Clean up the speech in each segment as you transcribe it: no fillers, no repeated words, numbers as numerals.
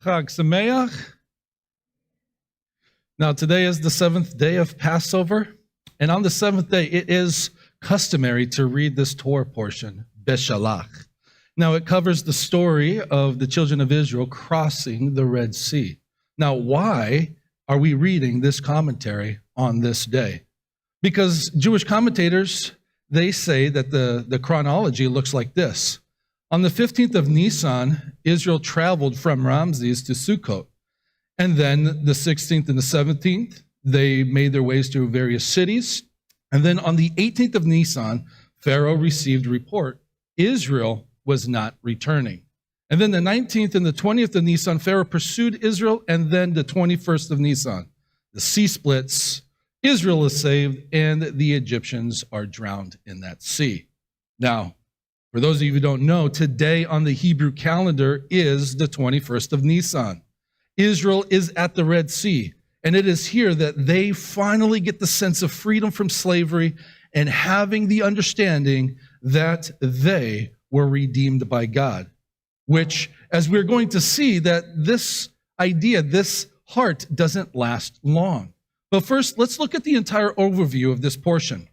Chag Sameach. Now, today is the seventh day of Passover, and on the seventh day, it is customary to read this Torah portion, Beshalach. Now, it covers the story of the children of Israel crossing the Red Sea. Now, why are we reading this commentary on this day? Because Jewish commentators, they say that the chronology looks like this. On the 15th of Nisan, Israel traveled from Ramses to Sukkot. And then the 16th and the 17th, they made their ways to various cities. And then on the 18th of Nisan, Pharaoh received a report. Israel was not returning. And then the 19th and the 20th of Nisan, Pharaoh pursued Israel. And then the 21st of Nisan, the sea splits, Israel is saved, and the Egyptians are drowned in that sea. Now, for those of you who don't know, today on the Hebrew calendar is the 21st of Nisan. Israel is at the Red Sea, and it is here that they finally get the sense of freedom from slavery and having the understanding that they were redeemed by God, which, as we're going to see, that this idea, this heart doesn't last long. But first, let's look at the entire overview of this portion.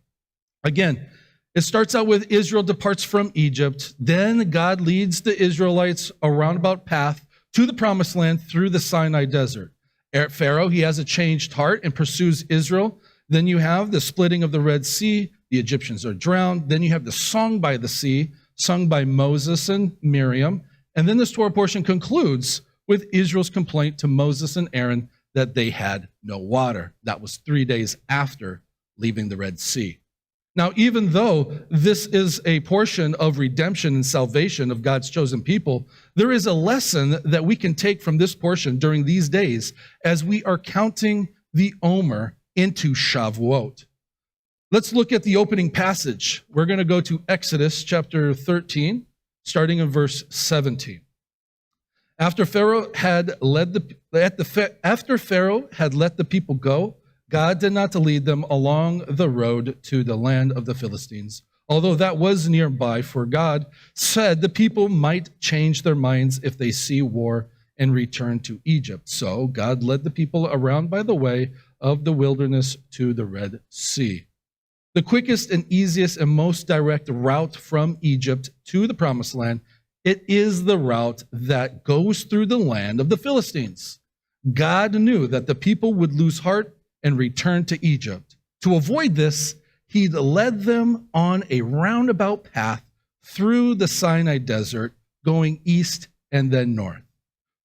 Again, it starts out with Israel departs from Egypt. Then God leads the Israelites a roundabout path to the promised land through the Sinai desert. Pharaoh, he has a changed heart and pursues Israel. Then you have the splitting of the Red Sea. The Egyptians are drowned. Then you have the song by the sea, sung by Moses and Miriam. And then this Torah portion concludes with Israel's complaint to Moses and Aaron that they had no water. That was 3 days after leaving the Red Sea. Now, even though this is a portion of redemption and salvation of God's chosen people, there is a lesson that we can take from this portion during these days as we are counting the Omer into Shavuot. Let's look at the opening passage. We're going to go to Exodus chapter 13, starting in verse 17. After Pharaoh had let the people go, God did not lead them along the road to the land of the Philistines, although that was nearby, for God said the people might change their minds if they see war and return to Egypt. So God led the people around by the way of the wilderness to the Red Sea. The quickest and easiest and most direct route from Egypt to the Promised Land, it is the route that goes through the land of the Philistines. God knew that the people would lose heart and return to Egypt. To avoid this, he led them on a roundabout path through the Sinai desert, going east and then north.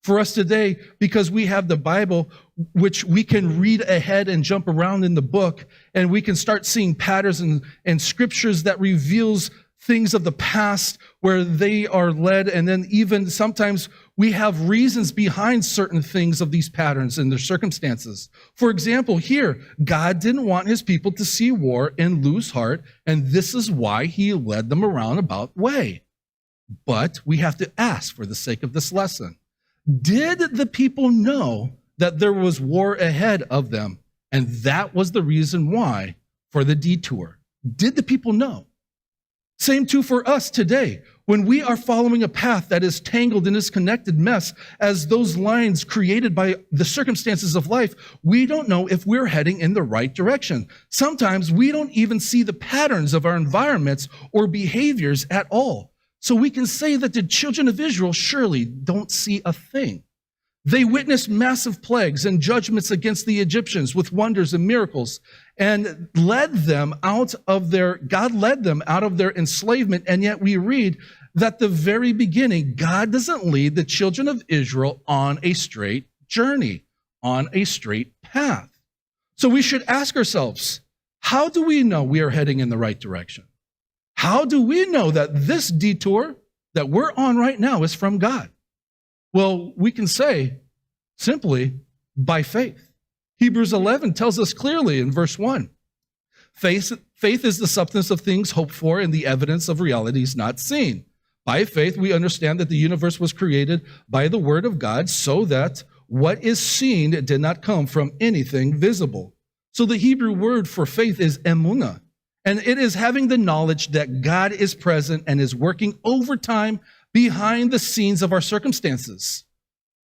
For us today, because we have the Bible, which we can read ahead and jump around in the book, and we can start seeing patterns and scriptures that reveals things of the past where they are led, and then even sometimes we have reasons behind certain things of these patterns and their circumstances. For example, here, God didn't want his people to see war and lose heart, and this is why he led them around about way. But we have to ask for the sake of this lesson, did the people know that there was war ahead of them, and that was the reason why for the detour? Did the people know? Same too for us today. When we are following a path that is tangled in this connected mess, as those lines created by the circumstances of life, we don't know if we're heading in the right direction. Sometimes we don't even see the patterns of our environments or behaviors at all. So we can say that the children of Israel surely don't see a thing. They witnessed massive plagues and judgments against the Egyptians with wonders and miracles, and God led them out of their enslavement. And yet we read that the very beginning, God doesn't lead the children of Israel on a straight journey, on a straight path. So we should ask ourselves, how do we know we are heading in the right direction? How do we know that this detour that we're on right now is from God? Well, we can say simply by faith. Hebrews 11 tells us clearly in verse 1, faith is the substance of things hoped for and the evidence of realities not seen. By faith, we understand that the universe was created by the word of God, so that what is seen did not come from anything visible. So the Hebrew word for faith is emunah, and it is having the knowledge that God is present and is working overtime behind the scenes of our circumstances.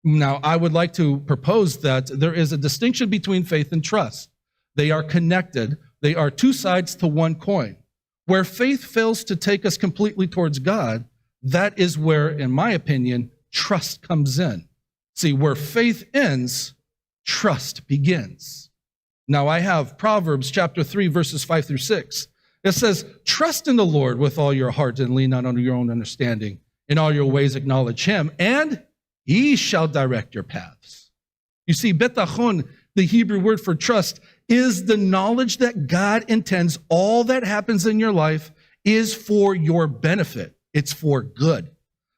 Now, I would like to propose that there is a distinction between faith and trust. They are connected. They are two sides to one coin. Where faith fails to take us completely towards God, that is where, in my opinion, trust comes in. See, where faith ends, trust begins. Now, I have Proverbs chapter 3, verses 5 through 6. It says, trust in the Lord with all your heart and lean not on your own understanding. In all your ways acknowledge him, and he shall direct your paths. You see, betachon, the Hebrew word for trust, is the knowledge that God intends all that happens in your life is for your benefit. It's for good.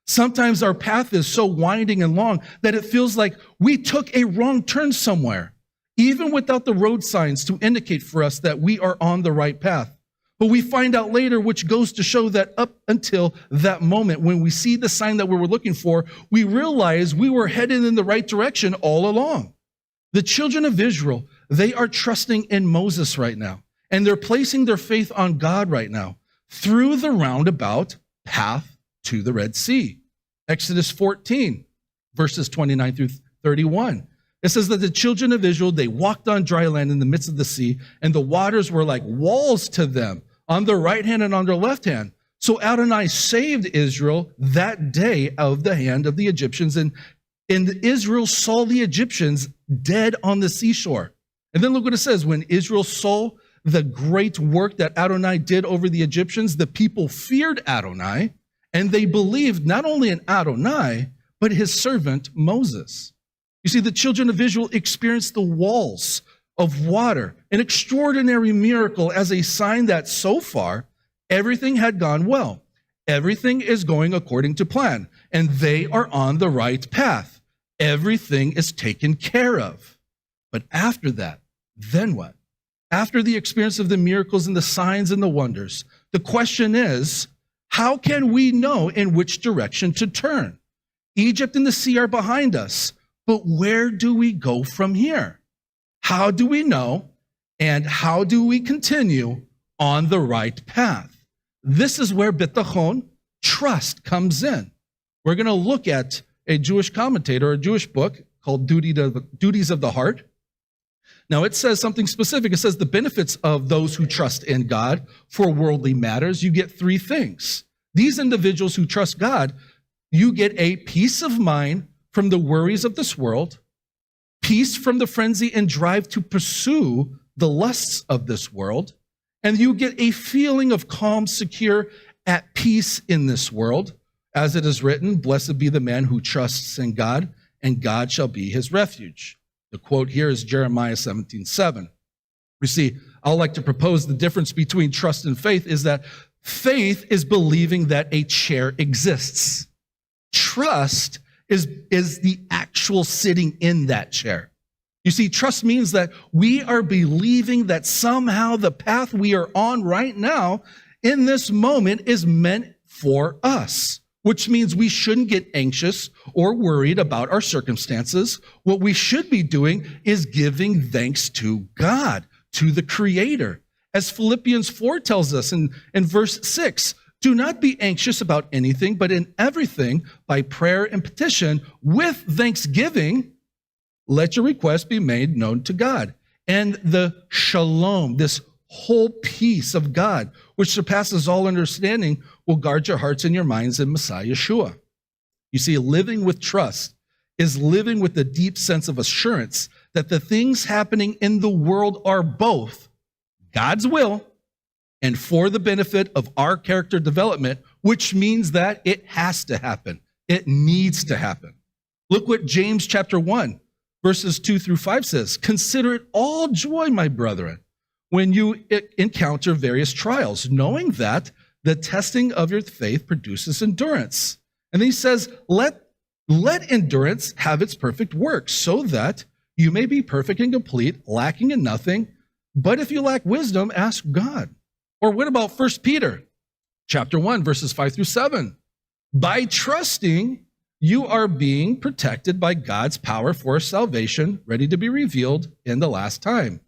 Sometimes our path is so winding and long that it feels like we took a wrong turn somewhere, even without the road signs to indicate for us that we are on the right path. But we find out later, which goes to show that up until that moment, when we see the sign that we were looking for, we realize we were headed in the right direction all along. The children of Israel, they are trusting in Moses right now, and they're placing their faith on God right now through the roundabout path to the Red Sea. Exodus 14, verses 29 through 31. It says that the children of Israel, they walked on dry land in the midst of the sea, and the waters were like walls to them on their right hand and on their left hand. So Adonai saved Israel that day out of the hand of the Egyptians, and Israel saw the Egyptians dead on the seashore. And then look what it says. When Israel saw the great work that Adonai did over the Egyptians, the people feared Adonai, and they believed not only in Adonai, but his servant Moses. You see, the children of Israel experienced the walls of water, an extraordinary miracle as a sign that so far, everything had gone well. Everything is going according to plan, and they are on the right path. Everything is taken care of. But after that, then what? After the experience of the miracles and the signs and the wonders, the question is, how can we know in which direction to turn? Egypt and the sea are behind us, but where do we go from here? How do we know, and how do we continue on the right path? This is where bitachon, trust, comes in. We're going to look at a Jewish commentator, a Jewish book called Duties of the Heart. Now, it says something specific. It says the benefits of those who trust in God for worldly matters. You get three things. These individuals who trust God, you get a peace of mind from the worries of this world, peace from the frenzy and drive to pursue the lusts of this world, and you get a feeling of calm, secure, at peace in this world. As it is written, blessed be the man who trusts in God, and God shall be his refuge. The quote here is Jeremiah 17:7. You see, I like to propose the difference between trust and faith is that faith is believing that a chair exists. Trust is the actual sitting in that chair. You see, trust means that we are believing that somehow the path we are on right now in this moment is meant for us, which means we shouldn't get anxious or worried about our circumstances. What we should be doing is giving thanks to God, to the Creator. As Philippians 4 tells us in verse 6, do not be anxious about anything, but in everything, by prayer and petition, with thanksgiving, let your requests be made known to God. And the shalom, this whole peace of God, which surpasses all understanding, will guard your hearts and your minds in Messiah Yeshua. You see, living with trust is living with a deep sense of assurance that the things happening in the world are both God's will and for the benefit of our character development, which means that it has to happen. It needs to happen. Look what James chapter 1, verses 2 through 5 says. Consider it all joy, my brethren, when you encounter various trials, knowing that the testing of your faith produces endurance. And then he says, let endurance have its perfect work, so that you may be perfect and complete, lacking in nothing. But if you lack wisdom, ask God. Or what about 1 Peter chapter 1, verses 5 through 7? By trusting, you are being protected by God's power for salvation, ready to be revealed in the last time.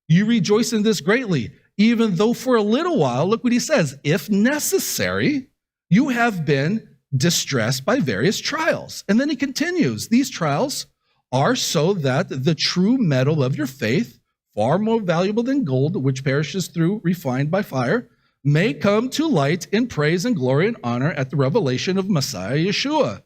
You rejoice in this greatly, even though for a little while, look what he says, if necessary, you have been distressed by various trials. And then he continues, these trials are so that the true metal of your faith, far more valuable than gold, which perishes through refined by fire, may come to light in praise and glory and honor at the revelation of Messiah Yeshua.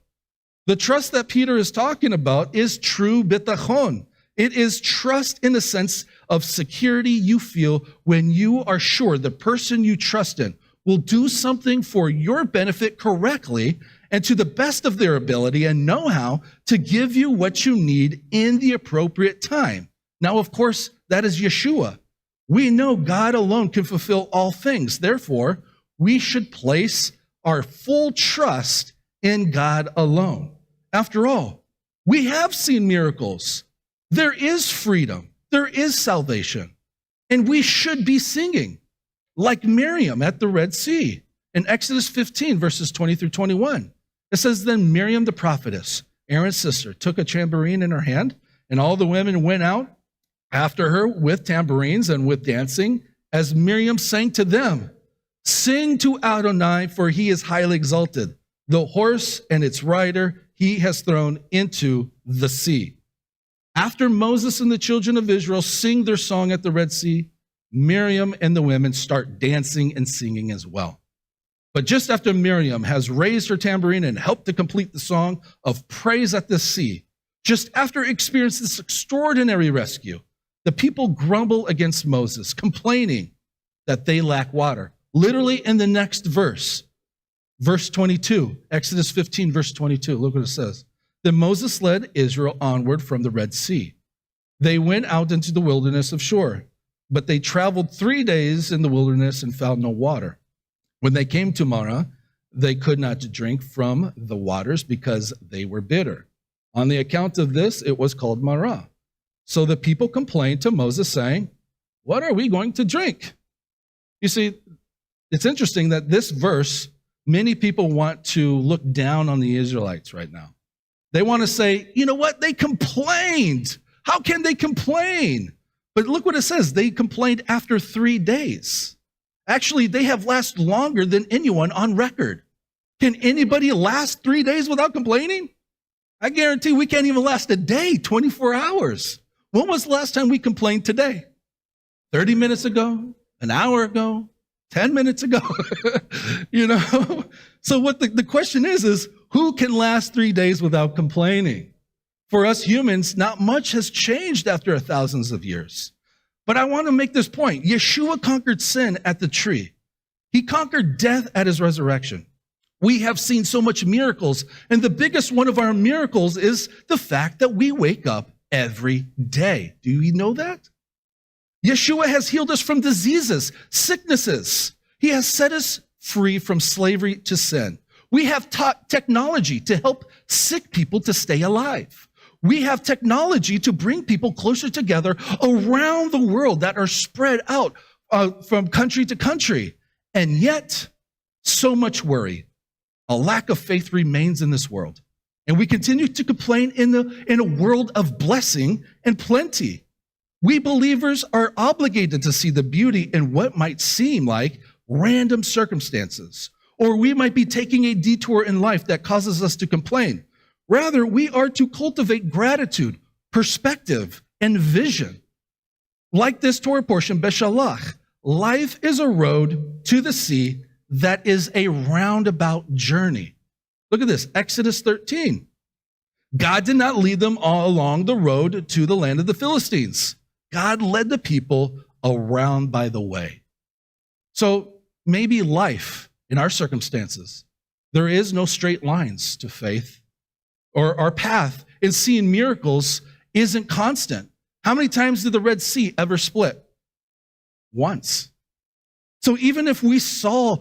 The trust that Peter is talking about is true bitachon. It is trust in the sense of security you feel when you are sure the person you trust in will do something for your benefit correctly and to the best of their ability and know-how to give you what you need in the appropriate time. Now, of course, that is Yeshua. We know God alone can fulfill all things. Therefore, we should place our full trust in God alone. After all, we have seen miracles. There is freedom. There is salvation. And we should be singing like Miriam at the Red Sea. In Exodus 15, verses 20 through 21, it says, then Miriam the prophetess, Aaron's sister, took a tambourine in her hand, and all the women went out after her with tambourines and with dancing, as Miriam sang to them, sing to Adonai, for he is highly exalted. The horse and its rider he has thrown into the sea. After Moses and the children of Israel sing their song at the Red Sea, Miriam and the women start dancing and singing as well. But just after Miriam has raised her tambourine and helped to complete the song of praise at the sea, just after experiencing this extraordinary rescue, the people grumble against Moses, complaining that they lack water. Literally in the next verse, verse 22, Exodus 15, verse 22, look what it says. Then Moses led Israel onward from the Red Sea. They went out into the wilderness of Shur, but they traveled 3 days in the wilderness and found no water. When they came to Marah, they could not drink from the waters because they were bitter. On the account of this, it was called Marah. So the people complained to Moses, saying, what are we going to drink? You see, it's interesting that this verse, many people want to look down on the Israelites right now. They want to say, you know what? They complained. How can they complain? But look what it says. They complained after 3 days. Actually, they have lasted longer than anyone on record. Can anybody last 3 days without complaining? I guarantee we can't even last a day, 24 hours. When was the last time we complained today? 30 minutes ago? An hour ago? 10 minutes ago? You know? So what the question is who can last 3 days without complaining? For us humans, not much has changed after thousands of years. But I want to make this point. Yeshua conquered sin at the tree. He conquered death at his resurrection. We have seen so much miracles, and the biggest one of our miracles is the fact that we wake up every day. Do you know that? Yeshua has healed us from diseases, sicknesses. He has set us free from slavery to sin. We have taught technology to help sick people to stay alive. We have technology to bring people closer together around the world that are spread out from country to country. And yet, so much worry, a lack of faith remains in this world. And we continue to complain in a world of blessing and plenty. We believers are obligated to see the beauty in what might seem like random circumstances, or we might be taking a detour in life that causes us to complain. Rather, we are to cultivate gratitude, perspective, and vision. Like this Torah portion, Beshalach, life is a road to the sea that is a roundabout journey. Look at this, Exodus 13. God did not lead them all along the road to the land of the Philistines. God led the people around by the way. So maybe life, in our circumstances, there is no straight lines to faith, or our path in seeing miracles isn't constant. How many times did the Red Sea ever split? Once. So even if we saw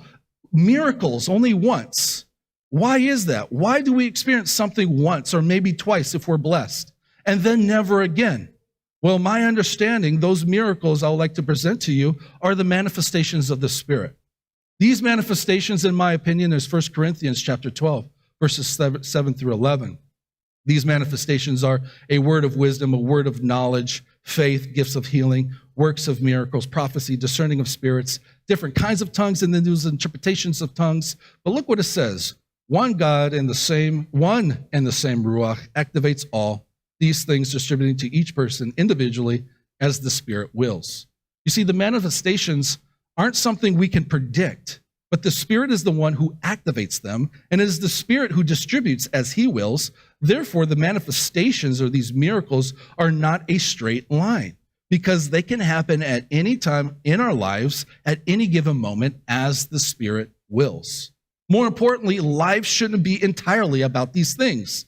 miracles only once, why is that? Why do we experience something once or maybe twice if we're blessed, and then never again? Well, my understanding, those miracles I would like to present to you are the manifestations of the Spirit. These manifestations, in my opinion, is 1 Corinthians chapter 12, verses 7 through 11. These manifestations are a word of wisdom, a word of knowledge, faith, gifts of healing, works of miracles, prophecy, discerning of spirits, different kinds of tongues, and then there's interpretations of tongues. But look what it says. One God and the same Ruach activates all these things, distributing to each person individually as the Spirit wills. You see, the manifestations aren't something we can predict, but the Spirit is the one who activates them, and it is the Spirit who distributes as He wills. Therefore, the manifestations or these miracles are not a straight line, because they can happen at any time in our lives, at any given moment, as the Spirit wills. More importantly, life shouldn't be entirely about these things.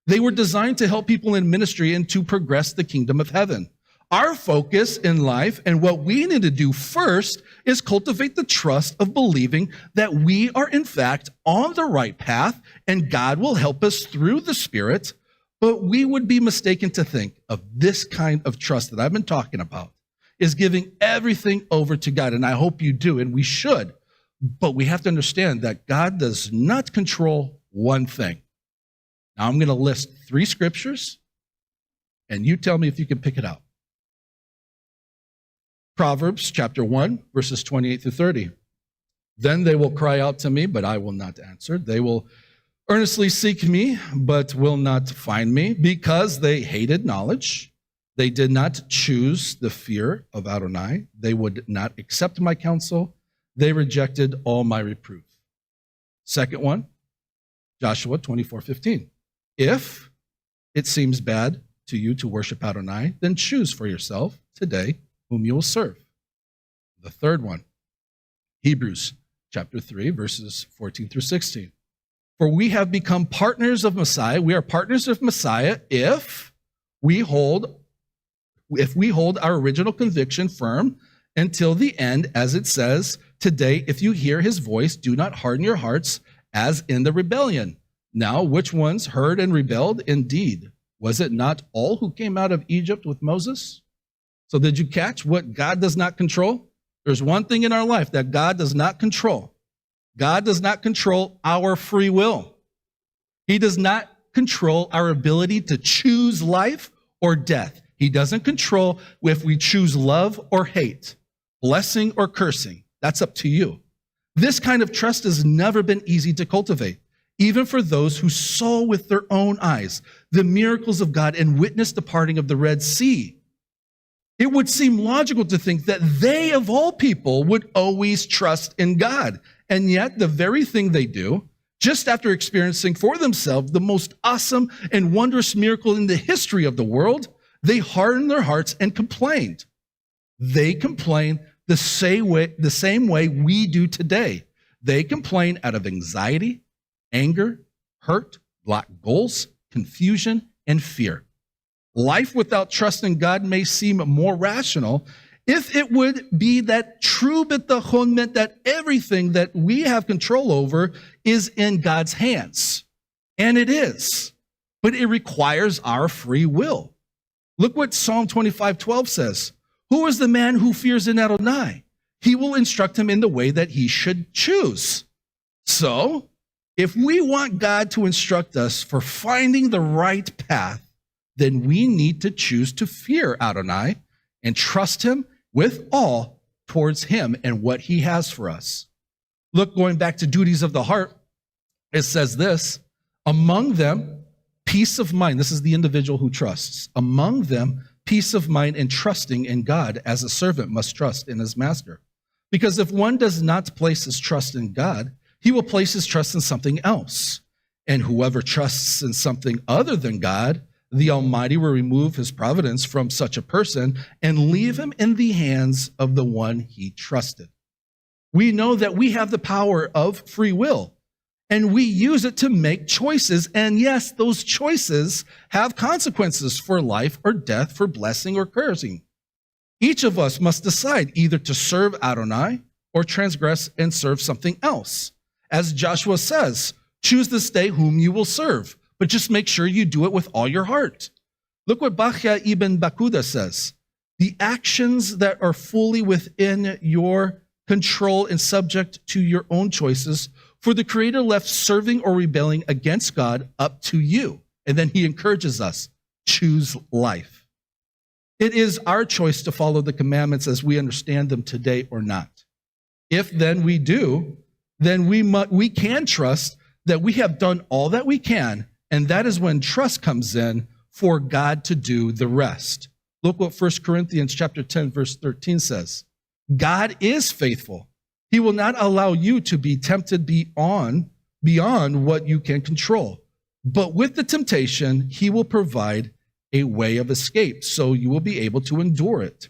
They were designed to help people in ministry and to progress the kingdom of heaven. Our focus in life and what we need to do first is cultivate the trust of believing that we are in fact on the right path and God will help us through the Spirit. But we would be mistaken to think of this kind of trust that I've been talking about is giving everything over to God. And I hope you do, and we should. But we have to understand that God does not control one thing. Now I'm going to list 3 scriptures, and you tell me if you can pick it out. Proverbs chapter 1, verses 28 through 30. Then they will cry out to me, but I will not answer. They will earnestly seek me, but will not find me, because they hated knowledge. They did not choose the fear of Adonai. They would not accept my counsel. They rejected all my reproof. Second one, Joshua 24:15. If it seems bad to you to worship Adonai, then choose for yourself today whom you will serve. The third one, Hebrews chapter 3, verses 14 through 16. For we have become partners of Messiah. We are partners of Messiah if we hold our original conviction firm until the end, as it says, today, if you hear his voice, do not harden your hearts as in the rebellion. Now, which ones heard and rebelled? Indeed, was it not all who came out of Egypt with Moses? So did you catch what God does not control? There's one thing in our life that God does not control. God does not control our free will. He does not control our ability to choose life or death. He doesn't control if we choose love or hate, blessing or cursing. That's up to you. This kind of trust has never been easy to cultivate, even for those who saw with their own eyes the miracles of God and witnessed the parting of the Red Sea. It would seem logical to think that they, of all people, would always trust in God. And yet, the very thing they do, just after experiencing for themselves the most awesome and wondrous miracle in the history of the world, they hardened their hearts and complained. They complain the same way we do today. They complain out of anxiety, anger, hurt, lack goals, confusion, and fear. Life without trust in God may seem more rational if it would be that true bitachon meant that everything that we have control over is in God's hands. And it is. But it requires our free will. Look what Psalm 25:12 says. Who is the man who fears in Adonai? He will instruct him in the way that he should choose. So, if we want God to instruct us for finding the right path, then we need to choose to fear Adonai and trust him with all towards him and what he has for us. Look, going back to duties of the heart, it says this, among them, peace of mind. This is the individual who trusts. Among them, peace of mind and trusting in God as a servant must trust in his master. Because if one does not place his trust in God, he will place his trust in something else. And whoever trusts in something other than God, the Almighty will remove his providence from such a person and leave him in the hands of the one he trusted. We know that we have the power of free will, and we use it to make choices. And yes, those choices have consequences for life or death, for blessing or cursing. Each of us must decide either to serve Adonai or transgress and serve something else. As Joshua says, choose this day whom you will serve, but just make sure you do it with all your heart. Look what Bachya ibn Bakuda says. The actions that are fully within your control and subject to your own choices, for the Creator left serving or rebelling against God up to you. And then he encourages us, choose life. It is our choice to follow the commandments as we understand them today or not. If then we do, then we can trust that we have done all that we can, and that is when trust comes in for God to do the rest. Look what 1 Corinthians chapter 10, verse 13 says. God is faithful. He will not allow you to be tempted beyond what you can control. But with the temptation, he will provide a way of escape, so you will be able to endure it.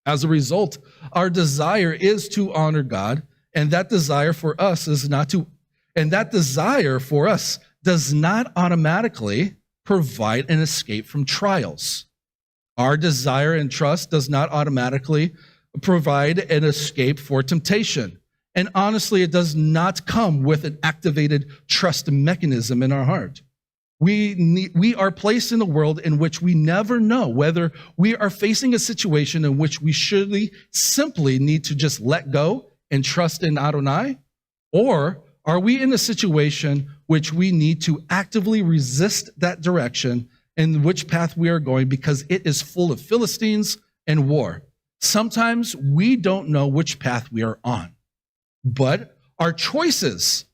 As a result, our desire is to honor God, and that desire for us does not automatically provide an escape from trials. Our desire and trust does not automatically provide an escape for temptation. And honestly, it does not come with an activated trust mechanism in our heart. We are placed in a world in which we never know whether we are facing a situation in which we should simply need to just let go and trust in Adonai, or are we in a situation which we need to actively resist that direction and which path we are going because it is full of Philistines and war. Sometimes we don't know which path we are on, but our choices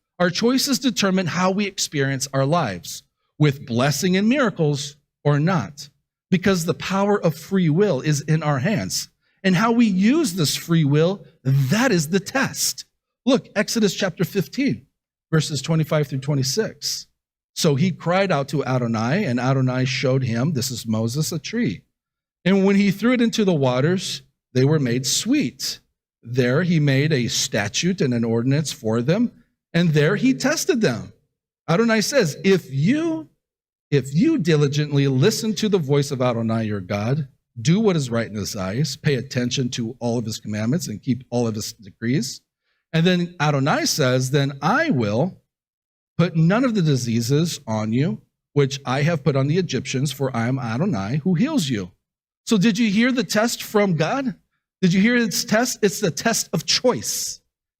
determine how we experience our lives, with blessing and miracles or not, because the power of free will is in our hands. And how we use this free will, that is the test. Look, Exodus chapter 15, verses 25 through 26. So he cried out to Adonai, and Adonai showed him, this is Moses, a tree. And when he threw it into the waters, they were made sweet. There he made a statute and an ordinance for them, and there he tested them. Adonai says, if you diligently listen to the voice of Adonai your God, do what is right in his eyes, pay attention to all of his commandments and keep all of his decrees. And then Adonai says, then I will put none of the diseases on you, which I have put on the Egyptians, for I am Adonai who heals you. So did you hear the test from God? Did you hear its test? It's the test of choice.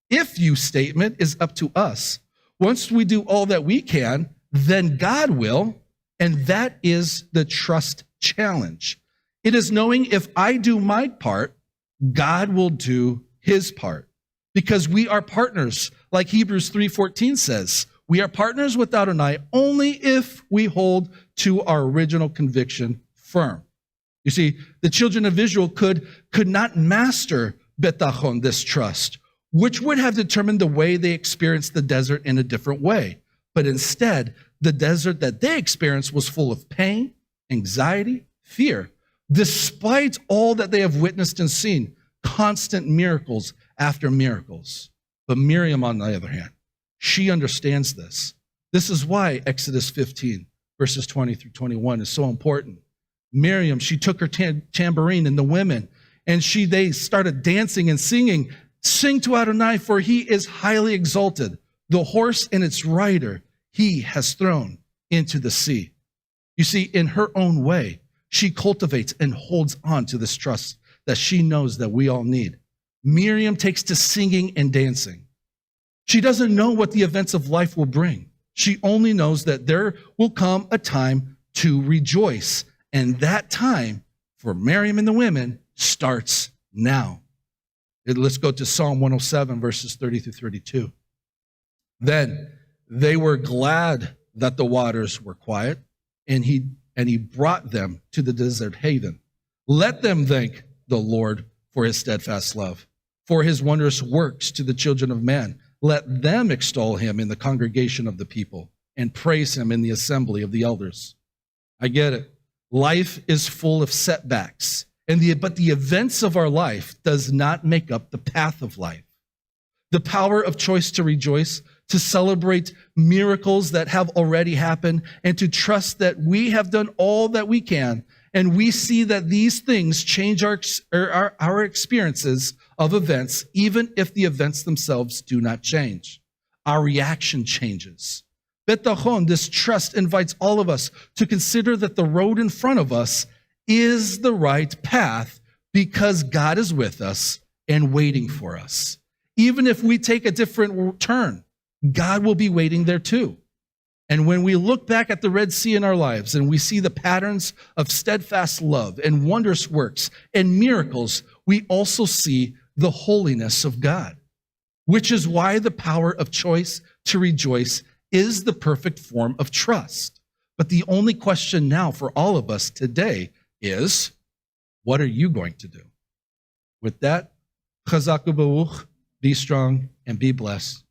If you statement is up to us. Once we do all that we can, then God will, and that is the trust challenge. It is knowing if I do my part, God will do his part. Because we are partners, like Hebrews 3:14 says. We are partners with Adonai only if we hold to our original conviction firm. You see, the children of Israel could not master betachon, this trust, which would have determined the way they experienced the desert in a different way. But instead, the desert that they experienced was full of pain, anxiety, fear. Despite all that they have witnessed and seen, constant miracles after miracles. But Miriam, on the other hand, she understands this. This is why Exodus 15, verses 20 through 21 is so important. Miriam, she took her tambourine and the women, and they started dancing and singing. Sing to Adonai, for he is highly exalted. The horse and its rider he has thrown into the sea. You see, in her own way, she cultivates and holds on to this trust that she knows that we all need. Miriam takes to singing and dancing. She doesn't know what the events of life will bring. She only knows that there will come a time to rejoice. And that time for Miriam and the women starts now. Let's go to Psalm 107, verses 30 through 32. Then they were glad that the waters were quiet, and he brought them to the desert haven. Let them thank the Lord for his steadfast love, for his wondrous works to the children of man. Let them extol him in the congregation of the people and praise him in the assembly of the elders. I get it. Life is full of setbacks, but the events of our life does not make up the path of life. The power of choice to rejoice, to celebrate miracles that have already happened, and to trust that we have done all that we can, and we see that these things change our experiences of events, even if the events themselves do not change. Our reaction changes. Betachon, this trust, invites all of us to consider that the road in front of us is the right path because God is with us and waiting for us. Even if we take a different turn, God will be waiting there too. And when we look back at the Red Sea in our lives and we see the patterns of steadfast love and wondrous works and miracles, we also see the holiness of God, which is why the power of choice to rejoice is the perfect form of trust. But the only question now for all of us today is, what are you going to do? With that, chazak u'baruch, be strong and be blessed.